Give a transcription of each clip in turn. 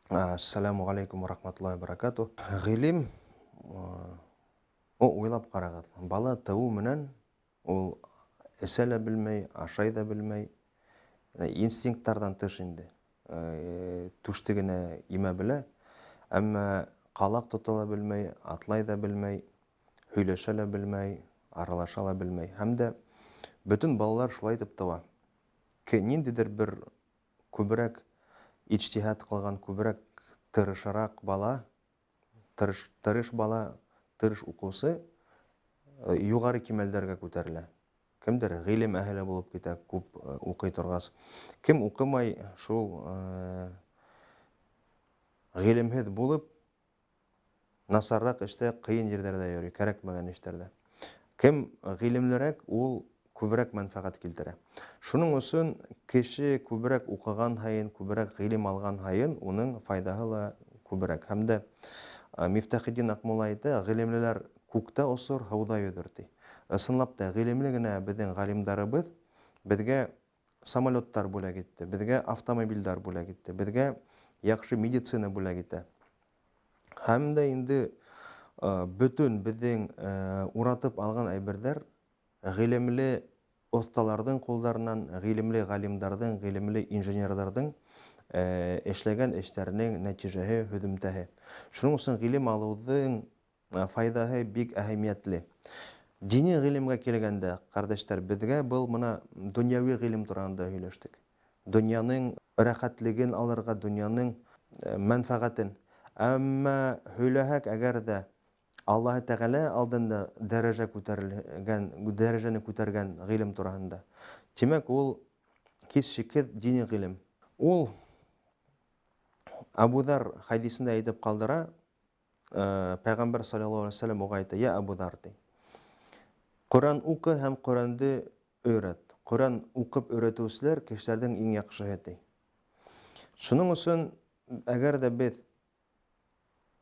Ассаламу алейкум ва рахматуллахи ва баракатух. Гыйлем, уйлап карагыз. Бала туу менен ул эсә дә белмәй, ашай да белмәй, инстинкттардан тыш инде. Түштегенә имә белә, әмма калак тота да белмәй, атлай да белмәй, һөйләшә дә белмәй, аралаша да белмәй. Һәм дә бөтен балалар шулай итеп туа. Ниндидер бер күбрәк иҗтиһад кылган, күбрәк тырышарак бала, тырыш бала, тырыш укучы югары кимәлләргә күтәрелә. Кемдер гыйлем әһеле булып китә, күп укый торгас. Кем укымай, шул гыйлемһез булып, насаррак эштә, кыен җирдәрдә йөри, кәрәкмәгән эшләрдә. Кем гыйлемлерәк, ул күбрәк мәнфәгать килтерә. Шуның өчен кеше күбрәк укыган һайын, күбрәк гыйлем алган һайын, уның файдаһы ла күбрәк. Һәм дә Мифтахиддин Акмулла әйтә, гыйлемлеләр күктә осыр, һыуда йөзер ди. Ысынлап та, гыйлемле генә безнең галимдарыбыз безгә самолеттар бүләк итте, безгә автомобильләр бүләк итте, безгә яхшы медицина бүләк итә. Һәм дә инде бөтен безнең уратып алган әйберләр гыйлемле осталарның кулларыннан, гыйлемле галимдарның, гыйлемле инженерларның эшләгән эшләренең нәтиҗәһе, һөҗүмтәһе. Шуның өчен гыйлем алуның файдаһы бик әһәмиятле. Дини гыйлемгә килгәндә, кардәшләр, безгә был моны дөньяви гыйлем турында һөйләштек. Дөньяның рәхәтлеген алырга, дөньяның мәнфәгатен. Әмма һөйләһәк әгәр дә Аллаһ Тәгалә алдында дәрәҗәне күтәргән гыйлем турында. Димәк, ул һич шиксез дини гыйлем. Ул Абу Дар хадисендә әйтеп калдыра, Пәйгамбәр саллаллаһу алейһи ва саллям уга әйтә: "Я Абу Дар", ди. Коран укы һәм Коранды өйрәт. Коран укып өйрәтүчеләр кешеләрнең иң яхшыһы, ди. Шуның өчен әгәр дә без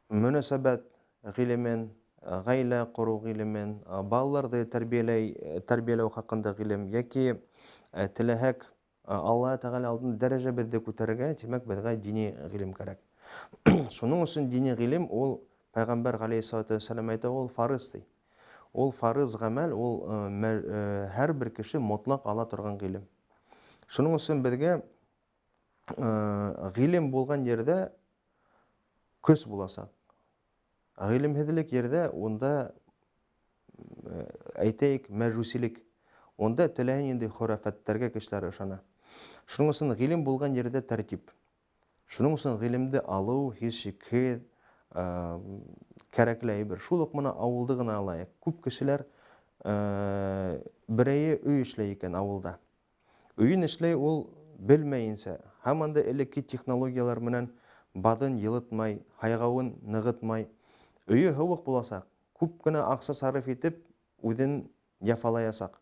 мөнәсәбәт гыйлемен, гаилә кору гыйлемен, балаларны тәрбияләү хакында гыйлем яки теләһәк Аллаһ Тәгалә алдында дәрәҗәбезне күтәрергә, димәк, безгә дини гыйлем кирәк. Шуның өчен дини гыйлем ул Пәйгамбәр галәйһиссалату вассалам әйтә, ул фарыз, ди. Ул фарыз гамәл, ул һәрбер кеше мотлак ала торган гыйлем. Шуның өчен безгә гыйлем булган җирдә көс буласак. Гыйлемһезлек җирдә унда әйтәйек мәҗүсилек. Онда теләһә нинди хурафаттарга кешеләр ышана. Шуның өчен гыйлем булган җирдә тәртип. Шуның өчен гыйлемде алу һич шиксез кәрәкле әйбер. Шул ук моны авылды гына алайык. Күп кешеләр берәе өй эшләй икән авылда. Өйен эшләй ул белмәенсә, һаман да элекке технологиялар менән бадын йылытмай, хайгавын ныгытмай, өйе һыуык буласак, күп кенә акча сарыф итеп, үзен яфалаясак.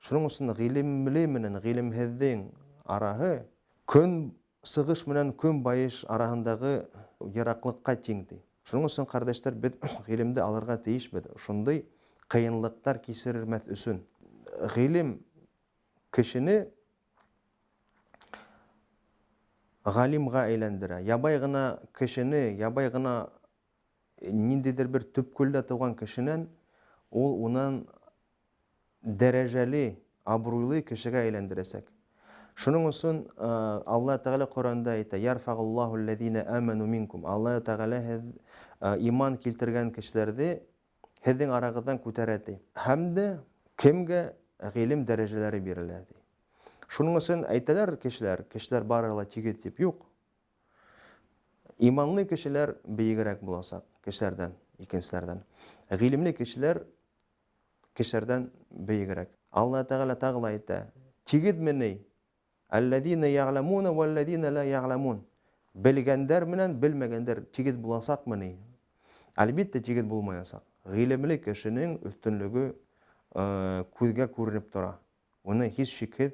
Шуның өчен гыйлемле менән гыйлемһездең араһы көн сыгыш менән көн баеш араһындагы ераклыкка тиң, ди. Шуның өчен, кардәшләр, без гыйлемде алырга тиешбез. Шундый кыенлыктар кичермәс өчен. Гыйлем кешене галимга әйләндерә. Ябай гына кешене, ябай гына ниндидер бер төпкөлдә туган кешенән ул унан дәрәҗәле, абруйлы кешегә әйләндерәсәк. Шуның өчен Аллаһ Тәгалә Коранда әйтә: "Ярфагуллаху аллазина аману минкум". Аллаһ Тәгалә иман килтергән кешеләрне һезнең арагыздан күтәрә, ди. Һәм дә кемгә гыйлем дәрәҗәләре бирелә, ди. Шуның өчен әйтәләр кешеләр барыла тигез дип. Юк. Иманлы кешеләр бигрәк буласак кешеләрдән, икенчеләрдән. Гыйлемле кешеләр кешеләрдән бигрәк. Аллаһ Тәгалә тагыла әйтә: "Тигезмени аллазина я'ламуна валлазина ла я'ламун". Белгәндәр менән белмәгәндәр тигез буласакмыни? Әлбәттә, тигез булмаячак. Гыйлемле кешенең өстенлеге күзгә күренеп тора. Уны һич шиксез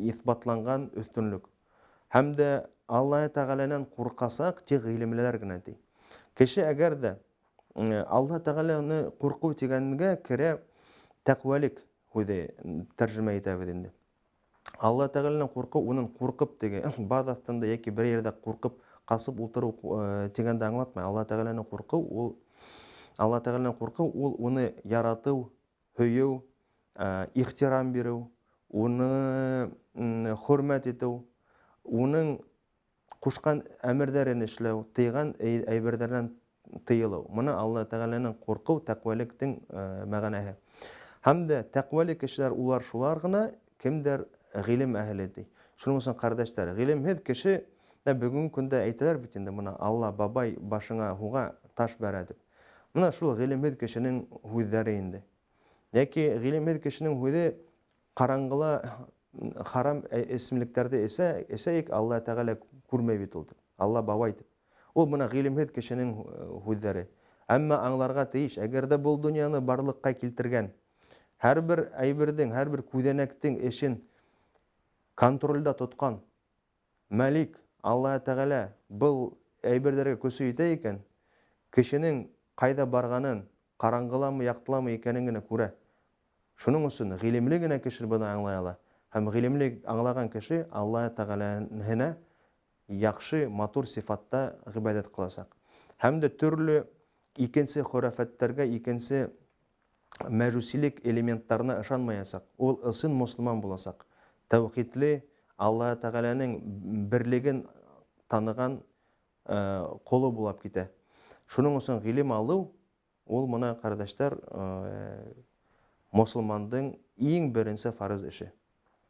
исбатланган өстенлек. Һәм дә Аллаһ Тәгаләнән куркасак, тик гыйлемлеләр генә, ди. Кеше әгәр дә Аллаһ Тәгаләне курку дигәнгә керә тәкъвалык, үзе тәрҗемә итәбез инде. Алла Тәгаләнән курку, уның куркып деген бад астында яки бер yerдә куркып касып утыру дигәнде аңлатмый. Алла Тәгаләнән курку ул уны ярату, һөю, ихтирам бирү, уны хөрмәт итү, уның кушкан әмерләрен эшләү, тыйган әйберләрдән тыелу. Моны Алла Тәгаләнән курку тәкъваликтең мәгънәһе. Һәм дә тәкъвали кешеләр улар шулар гына, кемдер гыйлем әһле ди. Шуның өчен кардәшләр, гыйлемһез кеше бүгенге көндә әйтәләр бит инде моны Алла бабай башыңа хуга таш бәрә дип. Менә шул гыйлемһез кешенең һүзләре инде. Яки гыйлемһез кешенең һүзе караңгыла харам исемлекләрдә эсәйек, Алла Тәгалә күрмәй бит ул. Алла бабай дип. Ул моны гыйлемһез кешенең һүзләре. Әмма аңларга тиеш, әгәр дә бу дөньяны барлыкка килтергән, һәрбер әйбердең, һәрбер күзәнәктең эшен контрольдә тоткан Мәлик Алла Тәгалә был әйберләргә көсө итә икән, кешенең кайда барганын, караңгыламы, яктыламы икәнен генә күрә. Шуның өчен гыйлемле генә кеше буны аңлай ала. Һәм гыйлемле аңлаган кеше Алла Тәгаләне яхшы, матур сифатта гыйбадәт кылачак. Һәм дә төрле икенче хурафаттарга, икенче мәҗүсилек элементларына ышанмаячак. Ул ысын мусламан булачак. Тәүхидле, Алла Тәгаләнең берлеген таныган колы булып китә. Шуның өчен гыйлем алу ул моны кардәшләр мусламандың иң беренче фарыз эше.